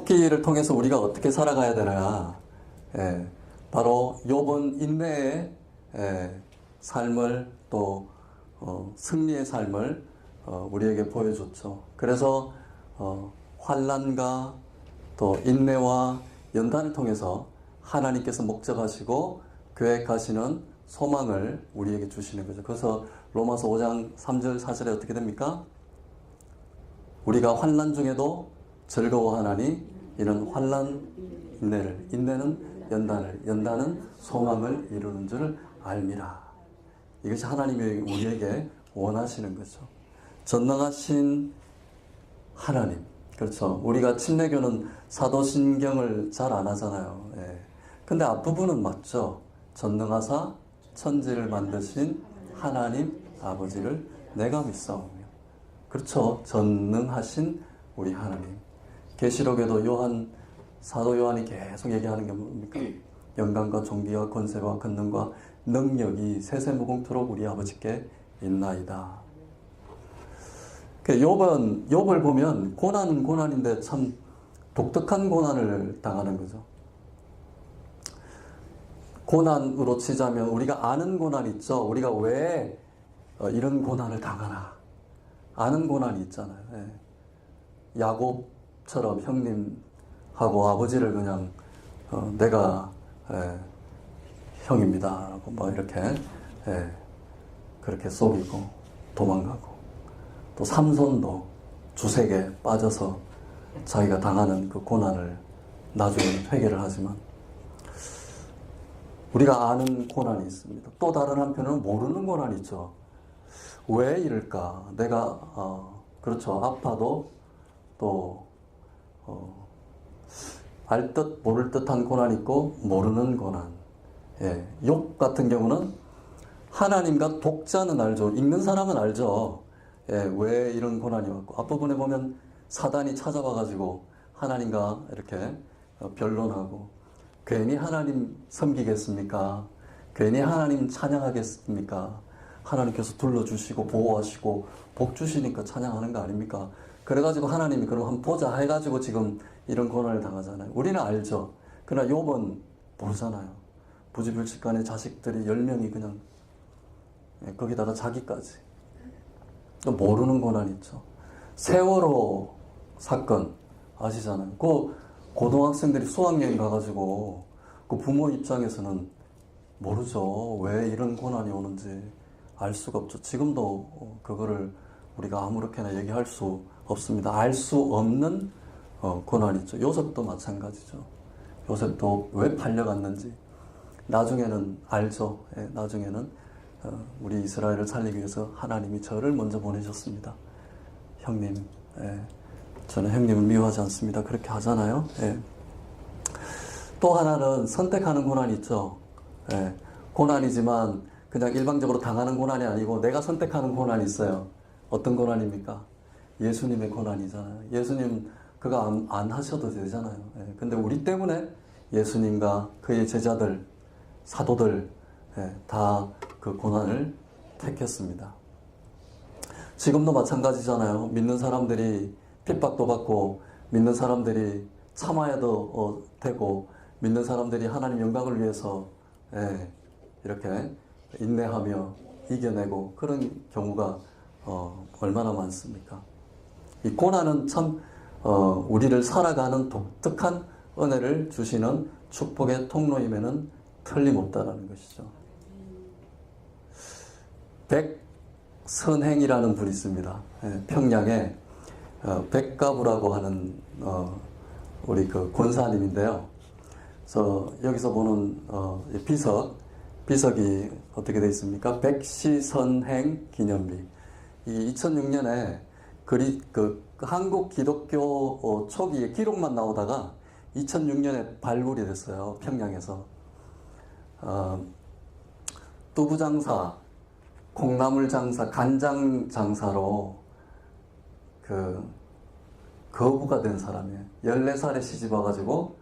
욥기를 통해서 우리가 어떻게 살아가야 되나? 바로 욥은 인내의 삶을 또 승리의 삶을 우리에게 보여줬죠. 그래서 환난과 또 인내와 연단을 통해서 하나님께서 목적하시고 계획하시는 소망을 우리에게 주시는 거죠. 그래서 로마서 5장 3절 4절에 어떻게 됩니까? 우리가 환난 중에도 즐거워하나니 이는 환난 인내를, 인내는 연단을, 연단은 소망을 이루는 줄 알미라. 이것이 하나님이 우리에게 원하시는 거죠. 전능하신 하나님. 그렇죠. 우리가 침례교는 사도신경을 잘 안 하잖아요. 근데 앞부분은 맞죠. 전능하사 천지를 만드신 하나님 아버지를 내가 믿사오며. 그렇죠. 전능하신 우리 하나님. 계시록에도 사도 요한이 계속 얘기하는 게 뭡니까? 영광과 존귀와 권세와 권능과 능력이 세세무궁토록 우리 아버지께 있나이다. 욥을 보면 고난은 고난인데 참 독특한 고난을 당하는 거죠. 고난으로 치자면 우리가 아는 고난 있죠. 우리가 왜 이런 고난을 당하나. 아는 고난이 있잖아요. 야곱처럼 형님하고 아버지를 그냥 내가 형입니다 라고 뭐 이렇게 그렇게 속이고 도망가고, 또 삼손도 주색에 빠져서 자기가 당하는 그 고난을 나중에 회개를 하지만, 우리가 아는 고난이 있습니다. 또 다른 한편으로는 모르는 고난이 있죠. 왜 이럴까? 내가 그렇죠. 아파도 또 알 듯 모를 듯한 고난이 있고 모르는 고난. 욥 같은 경우는 하나님과 독자는 알죠. 읽는 사람은 알죠. 왜 이런 고난이 왔고, 앞부분에 보면 사단이 찾아와가지고 하나님과 이렇게 변론하고, 괜히 하나님 섬기겠습니까? 괜히 하나님 찬양하겠습니까? 하나님께서 둘러주시고 보호하시고 복 주시니까 찬양하는 거 아닙니까? 그래가지고 하나님이 그럼 한번 보자 해가지고 지금 이런 고난을 당하잖아요. 우리는 알죠. 그러나 욥은 모르잖아요. 부지불식간에 자식들이 10명이 그냥 거기다가 자기까지. 모르는 고난이 있죠. 세월호 사건 아시잖아요. 그 고등학생들이 수학여행 가가지고 그 부모 입장에서는 모르죠. 왜 이런 고난이 오는지 알 수가 없죠. 지금도 그거를 우리가 아무렇게나 얘기할 수 없습니다. 알 수 없는 고난이 있죠. 요셉도 마찬가지죠. 요셉도 왜 팔려갔는지 나중에는 알죠. 나중에는 우리 이스라엘을 살리기 위해서 하나님이 저를 먼저 보내셨습니다. 형님, 저는 형님을 미워하지 않습니다. 그렇게 하잖아요. 또 하나는 선택하는 고난이 있죠. 고난이지만 그냥 일방적으로 당하는 고난이 아니고 내가 선택하는 고난이 있어요. 어떤 고난입니까? 예수님의 고난이잖아요. 예수님 그거 안 하셔도 되잖아요. 근데 우리 때문에 예수님과 그의 제자들, 사도들 다 그 고난을 택했습니다. 지금도 마찬가지잖아요. 믿는 사람들이 핍박도 받고, 믿는 사람들이 참아야도 되고, 믿는 사람들이 하나님 영광을 위해서 이렇게 인내하며 이겨내고, 그런 경우가 얼마나 많습니까? 이 고난은 참 우리를 살아가는 독특한 은혜를 주시는 축복의 통로임에는 틀림없다라는 것이죠. 백선행이라는 분이 있습니다. 평양에 백가부라고 하는 우리 그 권사님인데요. 그래서 여기서 보는 비석이 어떻게 되어 있습니까? 백시선행 기념비. 이 2006년에 한국 기독교 초기에 기록만 나오다가 2006년에 발굴이 됐어요. 평양에서. 두부장사, 콩나물 장사, 간장 장사로 거부가 된 사람이에요. 14살에 시집 와가지고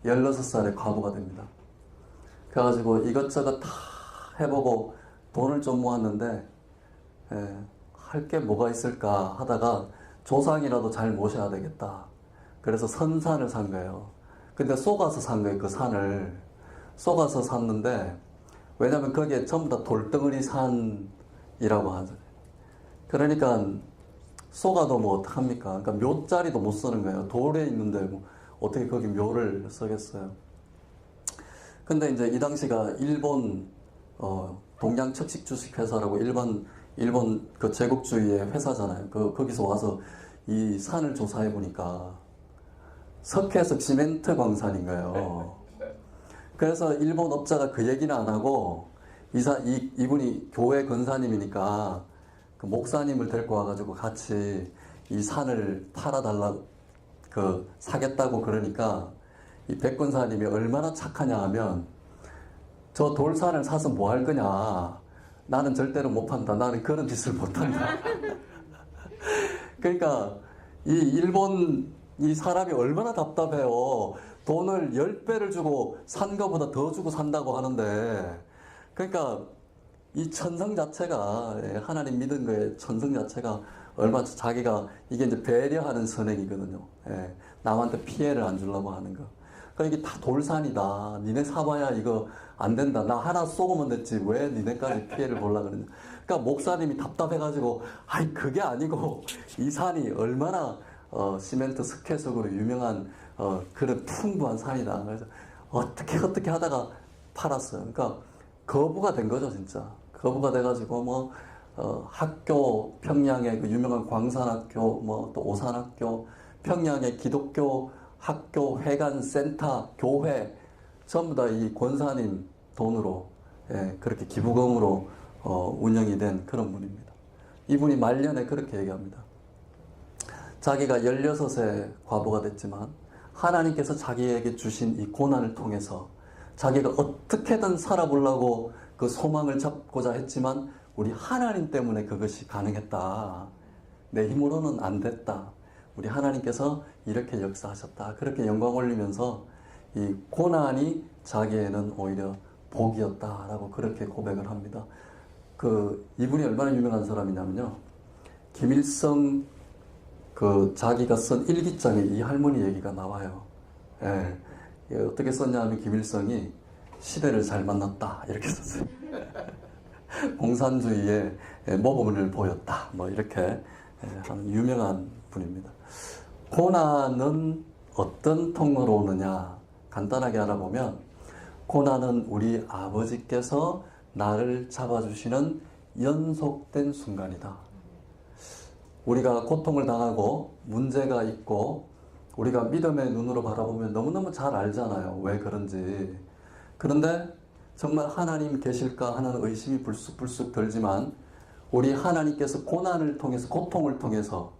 16살에 과부가 됩니다. 그래가지고 이것저것 다 해보고 돈을 좀 모았는데 할 게 뭐가 있을까 하다가 조상이라도 잘 모셔야 되겠다. 그래서 선산을 산 거예요. 근데 속아서 산 거예요. 그 산을 속아서 샀는데, 왜냐면 거기에 전부 다 돌덩어리 산이라고 하죠. 그러니까 속아도 뭐 어떡합니까? 그러니까 묘자리도 못 쓰는 거예요. 돌에 있는데 뭐 어떻게 거기 묘를 쓰겠어요. 근데 이제 이 당시가 일본 동양척식주식회사라고 일본 그 제국주의의 회사잖아요. 거기서 와서 이 산을 조사해 보니까 석회석 시멘트 광산인 거예요. 그래서 일본 업자가 그 얘기는 안 하고 이분이 교회 권사님이니까 그 목사님을 데리고 와가지고 같이 이 산을 팔아달라고 사겠다고 그러니까 이 백권사님이 얼마나 착하냐 하면 저 돌산을 사서 뭐 할 거냐. 나는 절대로 못 판다. 나는 그런 짓을 못 한다. 그러니까 이 사람이 얼마나 답답해요. 돈을 10배를 주고 산 거보다 더 주고 산다고 하는데, 그러니까 이 천성 자체가, 하나님 믿은 거의 천성 자체가 얼마나 자기가 이게 이제 배려하는 선행이거든요. 남한테 피해를 안 주려고 하는 거. 그러니까 이게 다 돌산이다. 니네 사봐야 이거 안 된다. 나 하나 쏘고면 됐지. 왜 니네까지 피해를 보려고 그러냐. 그러니까 목사님이 답답해가지고, 아이, 그게 아니고, 이 산이 얼마나, 시멘트 석회석으로 유명한, 그런 풍부한 산이다. 그래서 어떻게 하다가 팔았어요. 그러니까 거부가 된 거죠, 진짜. 거부가 돼가지고, 뭐, 학교, 평양의 그 유명한 광산학교, 뭐, 또 오산학교, 평양의 기독교 학교, 회관, 센터, 교회, 전부 다 이 권사님 돈으로, 그렇게 기부금으로, 운영이 된 그런 분입니다. 이분이 말년에 그렇게 얘기합니다. 자기가 16세 과부가 됐지만, 하나님께서 자기에게 주신 이 고난을 통해서 자기가 어떻게든 살아보려고 그 소망을 잡고자 했지만, 우리 하나님 때문에 그것이 가능했다. 내 힘으로는 안 됐다. 우리 하나님께서 이렇게 역사하셨다. 그렇게 영광 올리면서 이 고난이 자기에는 오히려 복이었다라고 그렇게 고백을 합니다. 이분이 얼마나 유명한 사람이냐면요. 김일성 자기가 쓴 일기장에 이 할머니 얘기가 나와요. 어떻게 썼냐 하면 김일성이 시대를 잘 만났다. 이렇게 썼어요. 공산주의의 모범을 보였다. 뭐 이렇게 하는 유명한 분입니다. 고난은 어떤 통로로 오느냐 간단하게 알아보면 고난은 우리 아버지께서 나를 잡아주시는 연속된 순간이다. 우리가 고통을 당하고 문제가 있고 우리가 믿음의 눈으로 바라보면 너무너무 잘 알잖아요. 왜 그런지. 그런데 정말 하나님 계실까 하는 의심이 불쑥불쑥 들지만 우리 하나님께서 고난을 통해서 고통을 통해서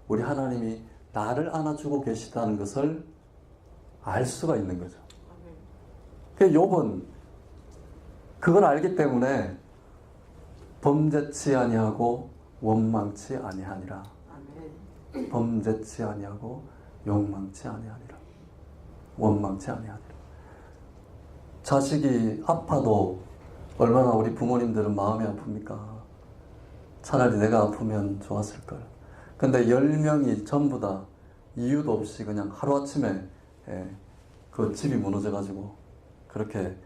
우리 하나님이 나를 안아주고 계시다는 것을 알 수가 있는 거죠. 그래서 욥은 그걸 알기 때문에 범죄치 아니하고 원망치 아니하니라. 범죄치 아니하고 욕망치 아니하니라. 원망치 아니하니라. 자식이 아파도 얼마나 우리 부모님들은 마음이 아픕니까? 차라리 내가 아프면 좋았을걸. 근데 10명이 전부 다 이유도 없이 그냥 하루아침에 그 집이 무너져가지고 그렇게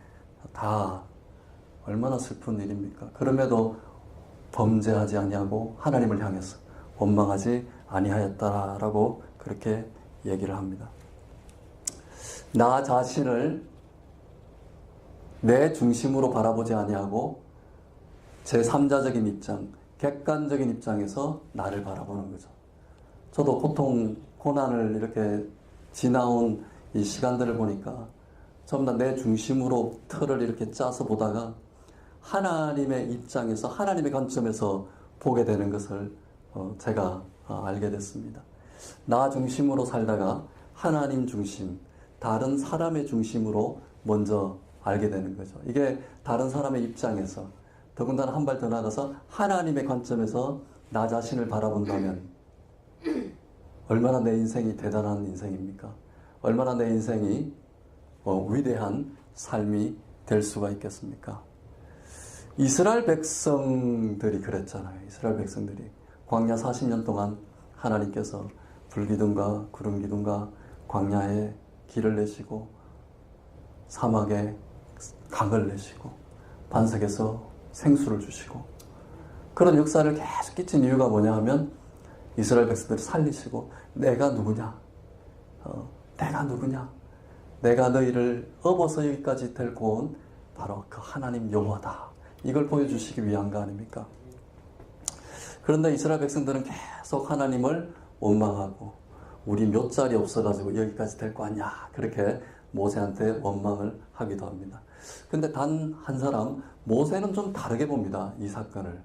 다 얼마나 슬픈 일입니까? 그럼에도 범죄하지 아니하고 하나님을 향해서 원망하지 아니하였다라고 그렇게 얘기를 합니다. 나 자신을 내 중심으로 바라보지 아니하고 제3자적인 입장, 객관적인 입장에서 나를 바라보는 거죠. 저도 고통, 고난을 이렇게 지나온 이 시간들을 보니까 전부 다 내 중심으로 틀을 이렇게 짜서 보다가 하나님의 입장에서 하나님의 관점에서 보게 되는 것을 제가 알게 됐습니다. 나 중심으로 살다가 하나님 중심, 다른 사람의 중심으로 먼저 알게 되는 거죠. 이게 다른 사람의 입장에서 더군다나 한 발 더 나가서 하나님의 관점에서 나 자신을 바라본다면 얼마나 내 인생이 대단한 인생입니까? 얼마나 내 인생이 위대한 삶이 될 수가 있겠습니까? 이스라엘 백성들이 그랬잖아요. 이스라엘 백성들이 광야 40년 동안 하나님께서 불기둥과 구름기둥과 광야에 길을 내시고 사막에 강을 내시고 반석에서 생수를 주시고 그런 역사를 계속 끼친 이유가 뭐냐 하면 이스라엘 백성들을 살리시고 내가 누구냐? 내가 누구냐? 내가 너희를 업어서 여기까지 데리고 온 바로 그 하나님 여호와다. 이걸 보여주시기 위한 거 아닙니까? 그런데 이스라엘 백성들은 계속 하나님을 원망하고 우리 몇 자리 없어가지고 여기까지 데리고 왔냐? 그렇게 모세한테 원망을 하기도 합니다. 근데 단 한 사람 모세는 좀 다르게 봅니다. 이 사건을.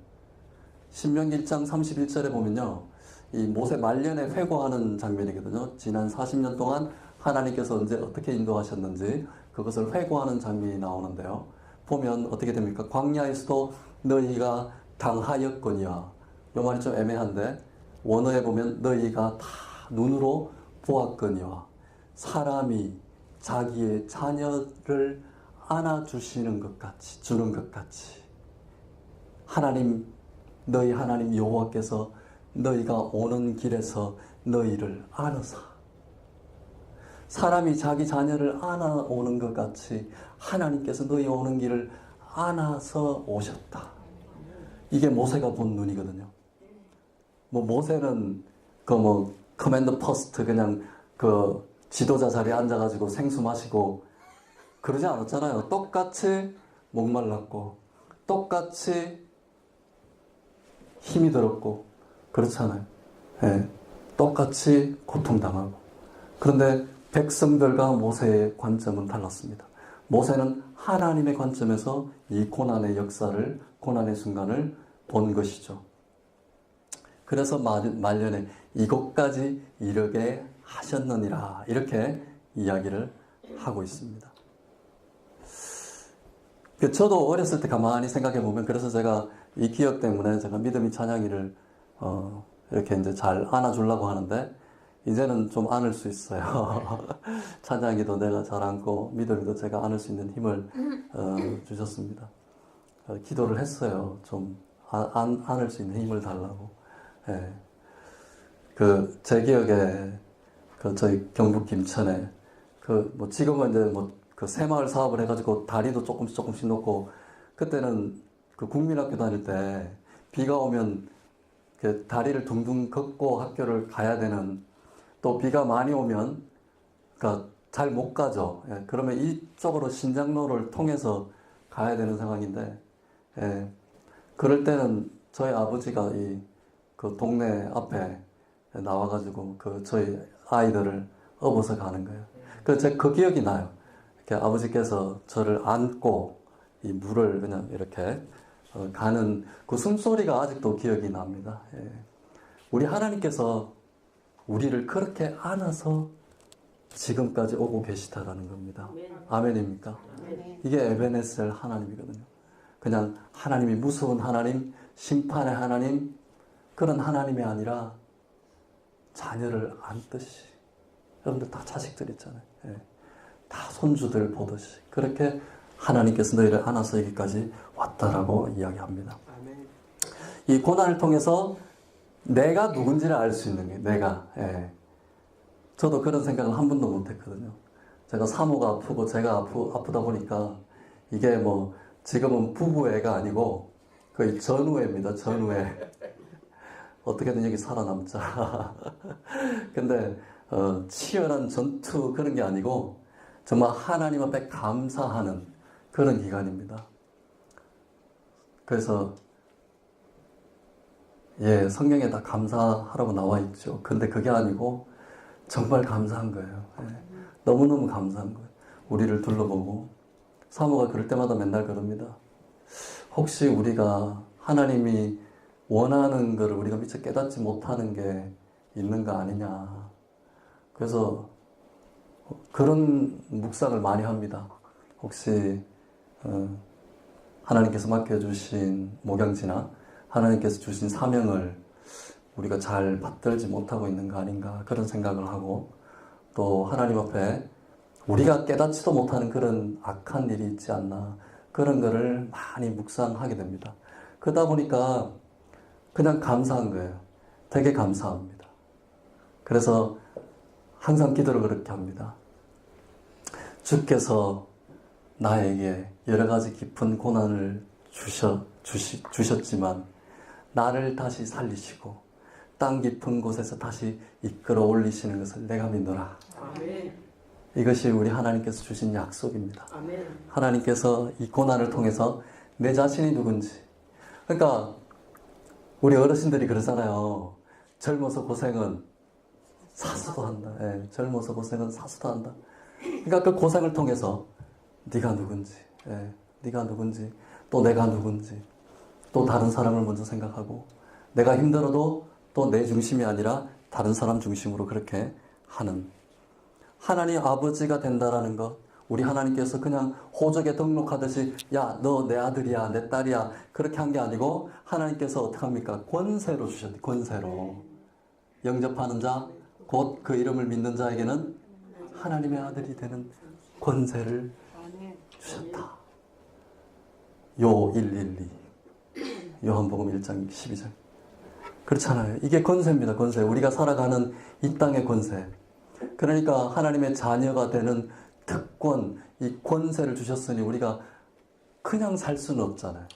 신명기 1장 31절에 보면요. 이 모세 말년에 회고하는 장면이거든요. 지난 40년 동안 하나님께서 언제 어떻게 인도하셨는지 그것을 회고하는 장면이 나오는데요. 보면 어떻게 됩니까? 광야에서도 너희가 당하였거니와. 이 말이 좀 애매한데 원어에 보면 너희가 다 눈으로 보았거니와 사람이 자기의 자녀를 안아주시는 것 같이 주는 것 같이 하나님 너희 하나님 여호와께서 너희가 오는 길에서 너희를 안으사 사람이 자기 자녀를 안아오는 것 같이 하나님께서 너희 오는 길을 안아서 오셨다. 이게 모세가 본 눈이거든요. 뭐 모세는 그 커맨드 퍼스트 그냥 그 지도자 자리에 앉아가지고 생수 마시고 그러지 않았잖아요. 똑같이 목말랐고 똑같이 힘이 들었고 그렇잖아요. 예, 똑같이 고통당하고. 그런데 백성들과 모세의 관점은 달랐습니다. 모세는 하나님의 관점에서 이 고난의 역사를, 고난의 순간을 본 것이죠. 그래서 말년에 이곳까지 이르게 하셨느니라 이렇게 이야기를 하고 있습니다. 저도 어렸을 때 가만히 생각해 보면 그래서 제가 이 기억 때문에 제가 믿음이 찬양이를 이렇게 이제 잘 안아주려고 하는데 이제는 좀 안을 수 있어요. 찬양이도 내가 잘 안고 믿음이도 제가 안을 수 있는 힘을 주셨습니다. 기도를 했어요. 좀 안을 수 있는 힘을 달라고. 예. 제 기억에 저희 경북 김천에 지금은 이제 그 새마을 사업을 해가지고 다리도 조금씩 놓고 그때는 그 국민학교 다닐 때 비가 오면 다리를 둥둥 걷고 학교를 가야 되는 또 비가 많이 오면 잘 못 가죠. 예, 그러면 이쪽으로 신장로를 통해서 가야 되는 상황인데 예, 그럴 때는 저희 아버지가 그 동네 앞에 나와가지고 저희 아이들을 업어서 가는 거예요. 그 기억이 나요. 이렇게 아버지께서 저를 안고 이 물을 그냥 이렇게 가는 그 숨소리가 아직도 기억이 납니다. 예. 우리 하나님께서 우리를 그렇게 안아서 지금까지 오고 계시다라는 겁니다. 아멘입니까? 이게 에베네셀 하나님이거든요. 그냥 하나님이 무서운 하나님, 심판의 하나님 그런 하나님이 아니라 자녀를 안듯이 여러분들 다 자식들 있잖아요. 예. 다 손주들 보듯이 그렇게 하나님께서 너희를 안아서 여기까지 왔다라고 이야기합니다. 이 고난을 통해서 내가 누군지를 알 수 있는 게 내가. 예. 저도 그런 생각을 한 번도 못했거든요. 제가 사모가 아프고 제가 아프다 보니까 이게 지금은 부부애가 아니고 거의 전우애입니다. 전우애. 어떻게든 여기 살아남자. 근데 치열한 전투 그런 게 아니고 정말 하나님 앞에 감사하는 그런 기간입니다. 그래서 성경에 다 감사하라고 나와 있죠. 근데 그게 아니고 정말 감사한 거예요. 너무너무 감사한 거예요. 우리를 둘러보고 사모가 그럴 때마다 맨날 그럽니다. 혹시 우리가 하나님이 원하는 것을 우리가 미처 깨닫지 못하는 게 있는 거 아니냐. 그래서 그런 묵상을 많이 합니다. 혹시 하나님께서 맡겨주신 목양지나 하나님께서 주신 사명을 우리가 잘 받들지 못하고 있는 거 아닌가 그런 생각을 하고 또 하나님 앞에 우리가 깨닫지도 못하는 그런 악한 일이 있지 않나 그런 거를 많이 묵상하게 됩니다. 그러다 보니까 그냥 감사한 거예요. 되게 감사합니다. 그래서 항상 기도를 그렇게 합니다. 주께서 나에게 여러 가지 깊은 고난을 주셨지만 나를 다시 살리시고 땅 깊은 곳에서 다시 이끌어 올리시는 것을 내가 믿노라. 아멘. 이것이 우리 하나님께서 주신 약속입니다. 아멘. 하나님께서 이 고난을 통해서 내 자신이 누군지. 그러니까 우리 어르신들이 그러잖아요. 젊어서 고생은 사수도 한다. 예, 젊어서 고생은 사수도 한다. 그러니까 그 고생을 통해서 네가 누군지, 네가 누군지, 또 내가 누군지, 또 다른 사람을 먼저 생각하고 내가 힘들어도 또 내 중심이 아니라 다른 사람 중심으로 그렇게 하는 하나님 아버지가 된다라는 것. 우리 하나님께서 그냥 호적에 등록하듯이 야, 너 내 아들이야, 내 딸이야 그렇게 한 게 아니고 하나님께서 어떻게 합니까? 권세로 주셨대. 권세로. 영접하는 자, 곧 그 이름을 믿는 자에게는 하나님의 아들이 되는 권세를 주셨다. 요 112 요한복음 1장 12절. 그렇잖아요. 이게 권세입니다. 권세. 우리가 살아가는 이 땅의 권세. 그러니까 하나님의 자녀가 되는 특권, 이 권세를 주셨으니 우리가 그냥 살 수는 없잖아요.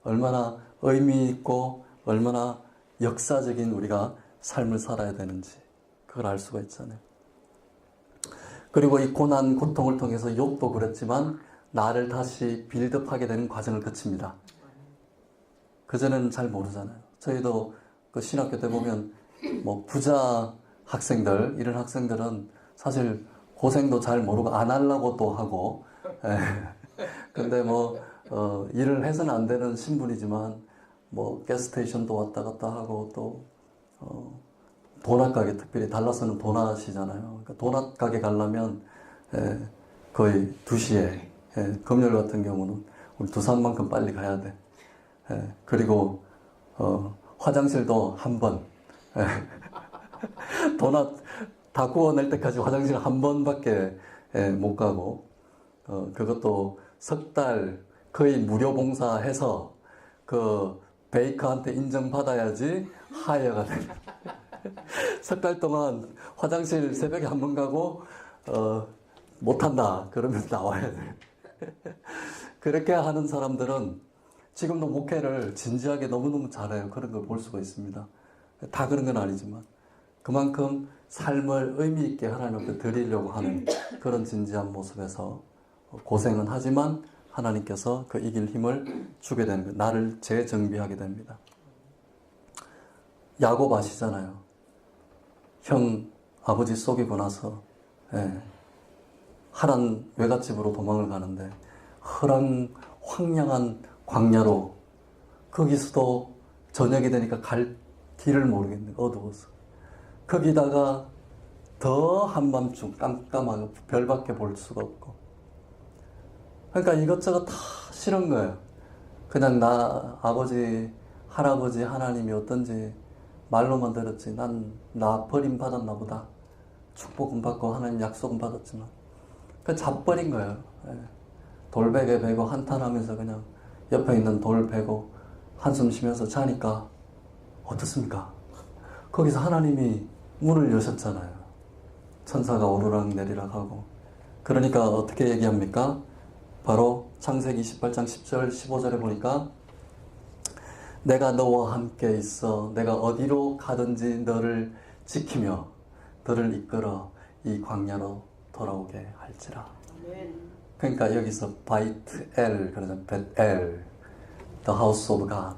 얼마나 의미 있고 얼마나 역사적인 우리가 삶을 살아야 되는지 그걸 알 수가 있잖아요. 그리고 이 고난, 고통을 통해서 욥도 그랬지만 나를 다시 빌드업하게 되는 과정을 거칩니다. 그전에는 잘 모르잖아요. 저희도 그 신학교 때 보면 뭐 부자 학생들, 이런 학생들은 사실 고생도 잘 모르고 안 하려고 또 하고, 근데 뭐 일을 해서는 안 되는 신분이지만 뭐 가스스테이션도 왔다 갔다 하고 또 도넛 가게, 특별히 달라스는 도넛이잖아요. 그러니까 도넛 가게 가려면 거의 2시에, 금요일 같은 경우는 우리 두산만큼 빨리 가야 돼. 그리고 화장실도 한 번. 도넛 다 구워낼 때까지 화장실 한 번밖에 못 가고, 그것도 석 달 거의 무료 봉사해서 그 베이커한테 인정받아야지 하이어가 돼. 석 달 동안 화장실 새벽에 한 번 가고, 못한다. 그러면 나와야 돼. 그렇게 하는 사람들은 지금도 목회를 진지하게 너무너무 잘해요. 그런 걸 볼 수가 있습니다. 다 그런 건 아니지만. 그만큼 삶을 의미 있게 하나님 앞에 드리려고 하는 그런 진지한 모습에서 고생은 하지만 하나님께서 그 이길 힘을 주게 되는 거예요. 나를 재정비하게 됩니다. 야곱 아시잖아요. 형 아버지 속이고 나서 하란 외갓집으로 도망을 가는데 황량한 광야로 거기서도 저녁이 되니까 갈 길을 모르겠네. 어두워서. 거기다가 더 한밤중 깜깜하고 별밖에 볼 수가 없고. 그러니까 이것저것 다 싫은 거예요. 그냥 나 아버지, 할아버지, 하나님이 어떤지 말로만 들었지. 나 버림받았나 보다. 축복은 받고 하나님 약속은 받았지만. 그 잡버린 거예요. 돌베개 베고 한탄하면서 그냥 옆에 있는 돌 베고 한숨 쉬면서 자니까 어떻습니까? 거기서 하나님이 문을 여셨잖아요. 천사가 오르락 내리락 하고. 그러니까 어떻게 얘기합니까? 바로 창세기 28장 10절 15절에 보니까 내가 너와 함께 있어 내가 어디로 가든지 너를 지키며 너를 이끌어 이 광야로 돌아오게 할지라. 그러니까 여기서 바이트-엘 그러잖아요. 벳-엘 The house of God.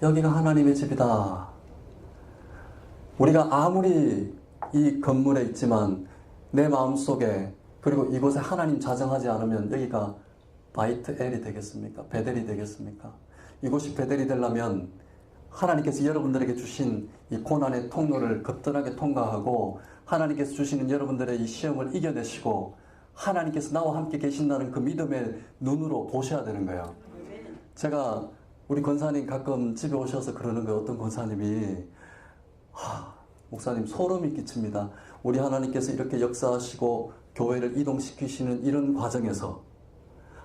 여기가 하나님의 집이다. 우리가 아무리 이 건물에 있지만 내 마음속에 그리고 이곳에 하나님 자정하지 않으면 여기가 바이트-엘이 되겠습니까? 베델이 되겠습니까? 이곳이 베델이 되려면 하나님께서 여러분들에게 주신 이 고난의 통로를 거뜬하게 통과하고 하나님께서 주시는 여러분들의 이 시험을 이겨내시고 하나님께서 나와 함께 계신다는 그 믿음의 눈으로 보셔야 되는 거예요. 제가 우리 권사님 가끔 집에 오셔서 그러는 거예요. 어떤 권사님이 목사님 소름이 끼칩니다. 우리 하나님께서 이렇게 역사하시고 교회를 이동시키시는 이런 과정에서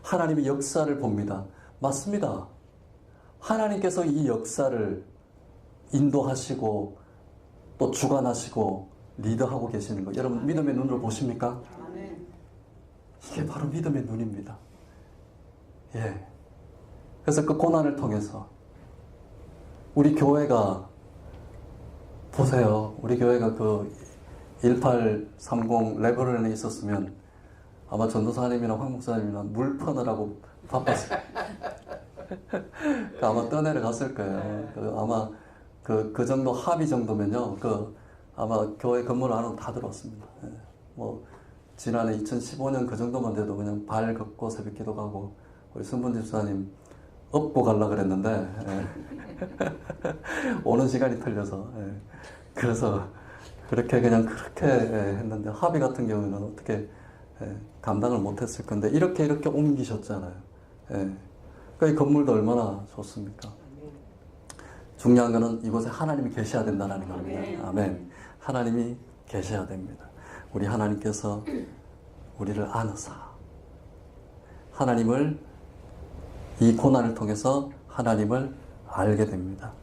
하나님의 역사를 봅니다. 맞습니다. 하나님께서 이 역사를 인도하시고 또 주관하시고 리더하고 계시는 거. 여러분 믿음의 눈으로 보십니까? 이게 바로 믿음의 눈입니다. 예. 그래서 그 고난을 통해서 우리 교회가 보세요. 우리 교회가 그 1830 레버런에 있었으면 아마 전도사님이나 황 목사님이나 물 퍼느라고 바빴을 아마 떠내려갔을 거예요. 아마 그 정도 합의 정도면요. 아마 교회 건물 안으로 다 들어왔습니다. 예. 뭐 지난해 2015년 그 정도만 돼도 그냥 발 걷고 새벽기도 가고 우리 순분 집사님 업고 가려고 그랬는데 예. 오는 시간이 틀려서 예. 그래서 그렇게 했는데 합의 같은 경우는 어떻게 감당을 못했을 건데 이렇게 옮기셨잖아요. 예. 그 건물도 얼마나 좋습니까? 중요한 것은 이곳에 하나님이 계셔야 된다는 겁니다. 아멘. 하나님이 계셔야 됩니다. 우리 하나님께서 우리를 안으사 하나님을 이 고난을 통해서 하나님을 알게 됩니다.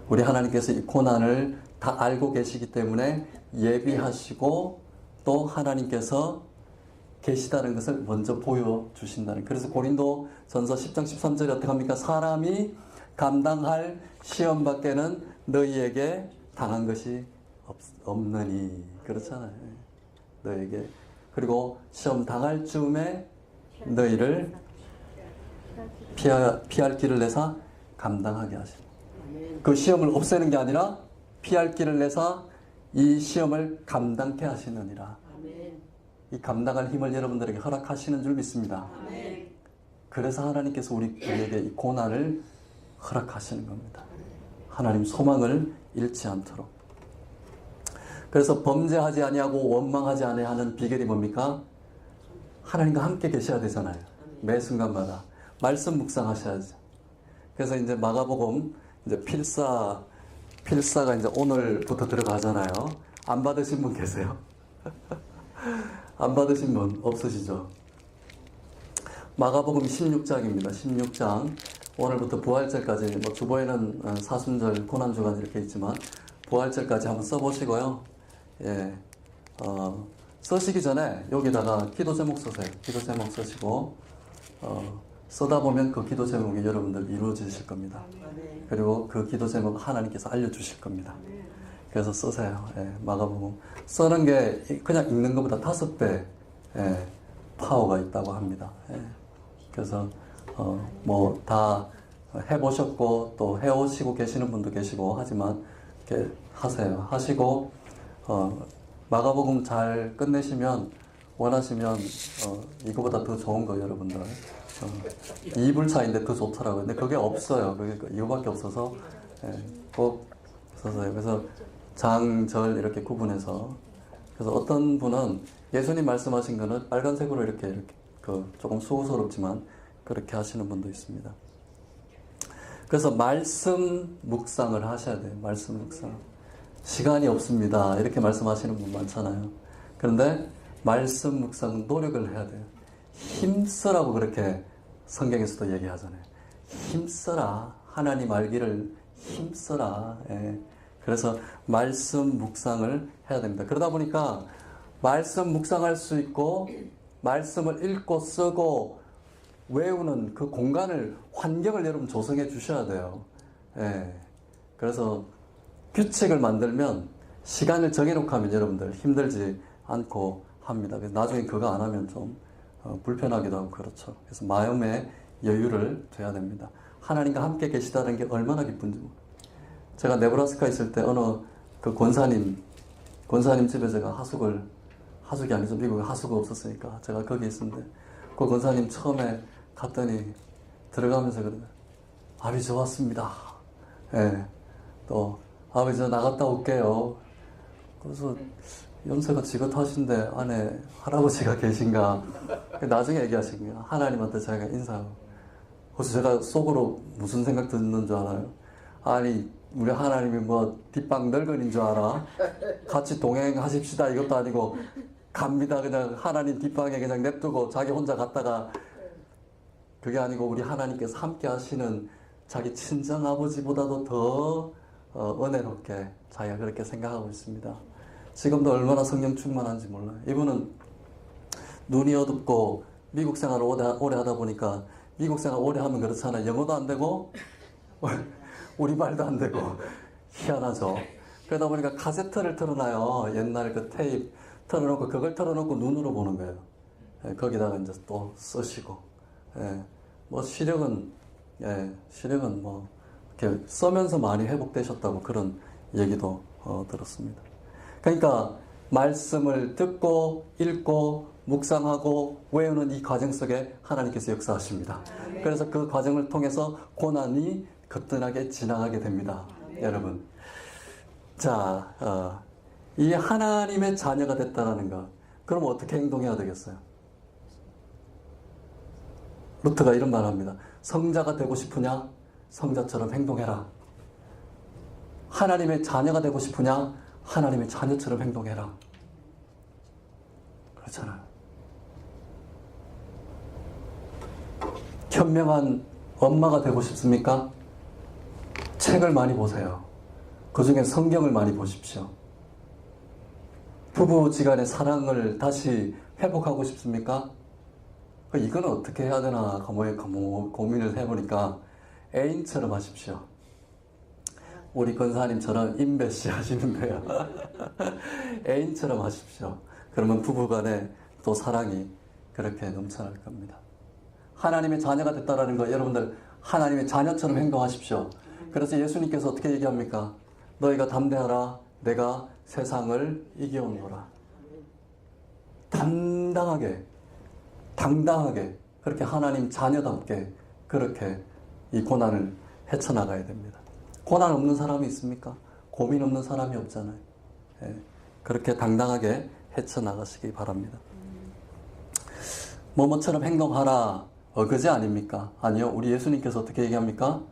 우리 하나님께서 이 고난을 다 알고 계시기 때문에 예비하시고 또 하나님께서 계시다는 것을 먼저 보여주신다는. 그래서 고린도 전서 10장 13절에 어떻게 합니까? 사람이 감당할 시험 밖에는 너희에게 당한 것이 없느니. 그렇잖아요. 너희에게. 그리고 시험 당할 즈음에 너희를 피할 길을 내사 감당하게 하시니. 그 시험을 없애는 게 아니라 피할 길을 내사 이 시험을 감당케 하시느니라. 이 감당할 힘을 여러분들에게 허락하시는 줄 믿습니다. 그래서 하나님께서 우리에게 이 고난을 허락하시는 겁니다. 하나님 소망을 잃지 않도록. 그래서 범죄하지 아니하고 원망하지 아니하는 비결이 뭡니까? 하나님과 함께 계셔야 되잖아요. 매 순간마다 말씀 묵상하셔야죠. 그래서 이제 마가복음 이제 필사가 이제 오늘부터 들어가잖아요. 안 받으신 분 계세요? 안 받으신 분 없으시죠? 마가복음 16장입니다. 16장. 오늘부터 부활절까지, 뭐 주보에는 사순절, 고난주간 이렇게 있지만, 부활절까지 한번 써보시고요. 예. 쓰시기 전에 여기다가 기도 제목 쓰세요. 기도 제목 쓰시고, 쓰다 보면 그 기도 제목이 여러분들 이루어지실 겁니다. 그리고 그 기도 제목 하나님께서 알려주실 겁니다. 그래서 쓰세요. 예, 마가복음. 쓰는 게 그냥 읽는 것보다 5배 파워가 있다고 합니다. 예. 그래서 뭐 다 해보셨고 또 해오시고 계시는 분도 계시고 하지만 이렇게 하세요. 하시고 마가복음 잘 끝내시면 원하시면 이거보다 더 좋은 거 여러분들 2불 차인데 더 좋더라고요. 근데 그게 없어요. 그러니까 이거밖에 없어서 꼭 써서요. 그래서 장절 이렇게 구분해서 그래서 어떤 분은 예수님 말씀하신 거는 빨간색으로 이렇게 조금 수고스럽지만 그렇게 하시는 분도 있습니다. 그래서 말씀 묵상을 하셔야 돼요. 말씀 묵상. 시간이 없습니다. 이렇게 말씀하시는 분 많잖아요. 그런데 말씀 묵상 노력을 해야 돼요. 힘쓰라고 그렇게 성경에서도 얘기하잖아요. 힘써라. 하나님 알기를 힘써라. 예. 그래서 말씀 묵상을 해야 됩니다. 그러다 보니까 말씀 묵상할 수 있고 말씀을 읽고 쓰고 외우는 그 공간을, 환경을 여러분 조성해 주셔야 돼요. 예. 그래서 규칙을 만들면 시간을 정해놓고 하면 여러분들 힘들지 않고 합니다. 그래서 나중에 그거 안 하면 좀 불편하기도 하고 그렇죠. 그래서 마음의 여유를 둬야 됩니다. 하나님과 함께 계시다는 게 얼마나 기쁜지. 제가 네브라스카 있을 때 어느 그 권사님 집에 제가 하숙이 아니죠. 미국에 하수가 없었으니까 제가 거기 있었는데 그 권사님 처음에 갔더니 들어가면서 그러더라고요. 아버지 저 왔습니다. 예. 또 아버지 저 나갔다 올게요. 그래서 연세가 지긋하신데 안에 할아버지가 계신가. 나중에 얘기하신 거예요. 하나님한테 자기가 인사하고. 그래서 제가 속으로 무슨 생각 드는 줄 알아요? 아니 우리 하나님이 뭐 뒷방 늙은인 줄 알아? 같이 동행하십시다 이것도 아니고 갑니다. 그냥 하나님 뒷방에 그냥 냅두고 자기 혼자 갔다가, 그게 아니고 우리 하나님께서 함께 하시는 자기 친정아버지보다도 더 은혜롭게 자기가 그렇게 생각하고 있습니다. 지금도 얼마나 성령 충만한지 몰라요. 이분은 눈이 어둡고 미국 생활을 오래 하다 보니까 미국 생활 오래 하면 그렇잖아요. 영어도 안 되고 우리말도 안 되고 희한하죠. 그러다 보니까 카세트를 틀어놔요. 옛날 그 테이프 틀어놓고 그걸 틀어놓고 눈으로 보는 거예요. 예, 거기다가 이제 또 쓰시고, 예, 뭐 시력은 뭐 이렇게 써면서 많이 회복되셨다고 그런 얘기도 들었습니다. 그러니까 말씀을 듣고 읽고 묵상하고 외우는 이 과정 속에 하나님께서 역사하십니다. 그래서 그 과정을 통해서 고난이 거뜬하게 지나가게 됩니다. 여러분, 자, 이 하나님의 자녀가 됐다는 것, 그럼 어떻게 행동해야 되겠어요? 루트가 이런 말을 합니다. 성자가 되고 싶으냐? 성자처럼 행동해라. 하나님의 자녀가 되고 싶으냐? 하나님의 자녀처럼 행동해라. 그렇잖아요. 현명한 엄마가 되고 싶습니까? 책을 많이 보세요. 그 중에 성경을 많이 보십시오. 부부지간의 사랑을 다시 회복하고 싶습니까? 이건 어떻게 해야 되나 고민을 해보니까 애인처럼 하십시오. 우리 권사님처럼 인베시 하시는데요. 애인처럼 하십시오. 그러면 부부간에 또 사랑이 그렇게 넘쳐날 겁니다. 하나님의 자녀가 됐다라는 거, 여러분들 하나님의 자녀처럼 행동하십시오. 그래서 예수님께서 어떻게 얘기합니까? 너희가 담대하라. 내가 세상을 이겨오노라. 당당하게 그렇게 하나님 자녀답게 그렇게 이 고난을 헤쳐나가야 됩니다. 고난 없는 사람이 있습니까? 고민 없는 사람이 없잖아요. 예, 그렇게 당당하게 헤쳐나가시기 바랍니다. 뭐뭐처럼 행동하라. 그지 아닙니까? 아니요. 우리 예수님께서 어떻게 얘기합니까?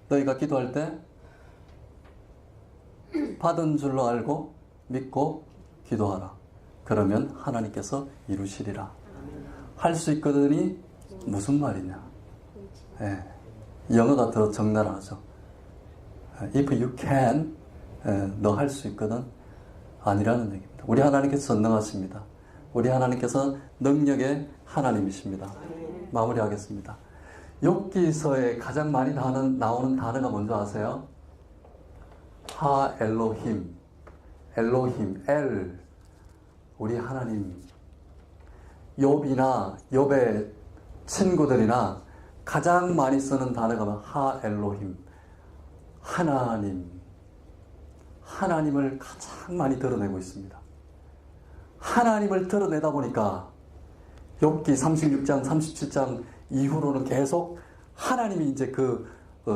너희가 기도할 때 받은 줄로 알고 믿고 기도하라. 그러면 하나님께서 이루시리라. 할 수 있거든이 무슨 말이냐? 예, 영어가 더 적나라하죠. If you can, 너 할 수 있거든 아니라는 얘기입니다. 우리 하나님께서 전능하십니다. 우리 하나님께서 능력의 하나님이십니다. 마무리하겠습니다. 욥기서에 가장 많이 나오는 단어가 뭔지 아세요? 하 엘로힘, 엘, 우리 하나님. 욥이나 욥의 친구들이나 가장 많이 쓰는 단어가 하 엘로힘, 하나님을 가장 많이 드러내고 있습니다. 하나님을 드러내다 보니까 욥기 36장, 37장 이후로는 계속 하나님이 이제 그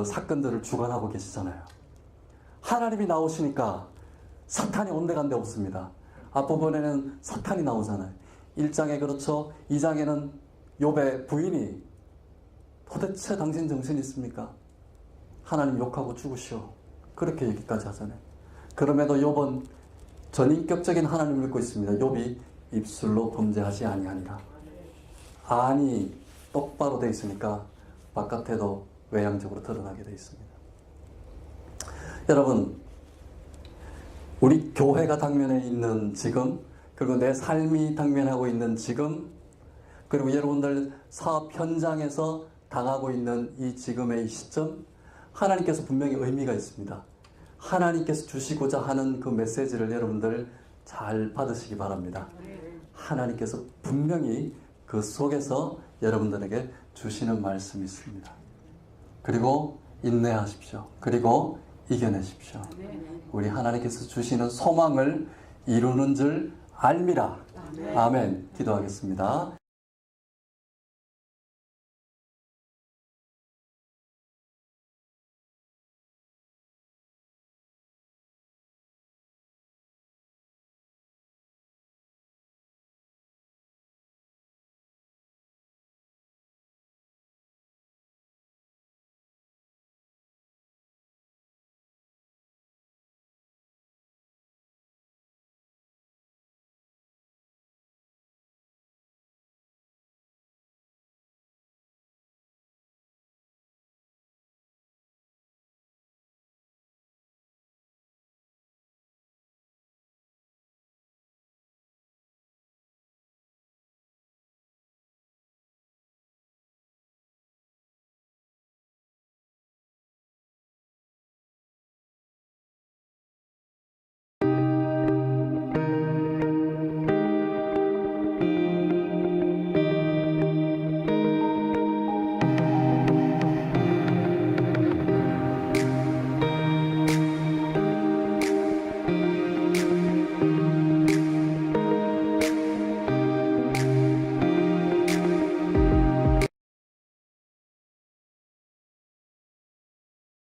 사건들을 주관하고 계시잖아요. 하나님이 나오시니까 사탄이 온데간데 없습니다. 앞부분에는 사탄이 나오잖아요. 1장에 그렇죠. 2장에는 욥의 부인이 도대체 당신 정신이 있습니까? 하나님 욕하고 죽으시오. 그렇게 얘기까지 하잖아요. 그럼에도 욥은 전인격적인 하나님을 믿고 있습니다. 욥이 입술로 범죄하지 아니하니라. 안이 똑바로 되어 있으니까 바깥에도 외향적으로 드러나게 되어 있습니다. 여러분, 우리 교회가 당면해 있는 지금, 그리고 내 삶이 당면하고 있는 지금, 그리고 여러분들 사업 현장에서 당하고 있는 이 지금의 이 시점, 하나님께서 분명히 의미가 있습니다. 하나님께서 주시고자 하는 그 메시지를 여러분들 잘 받으시기 바랍니다. 하나님께서 분명히 그 속에서 여러분들에게 주시는 말씀이 있습니다. 그리고 인내하십시오. 그리고 이겨내십시오. 우리 하나님께서 주시는 소망을 이루는 줄 알미라. 아멘. 기도하겠습니다.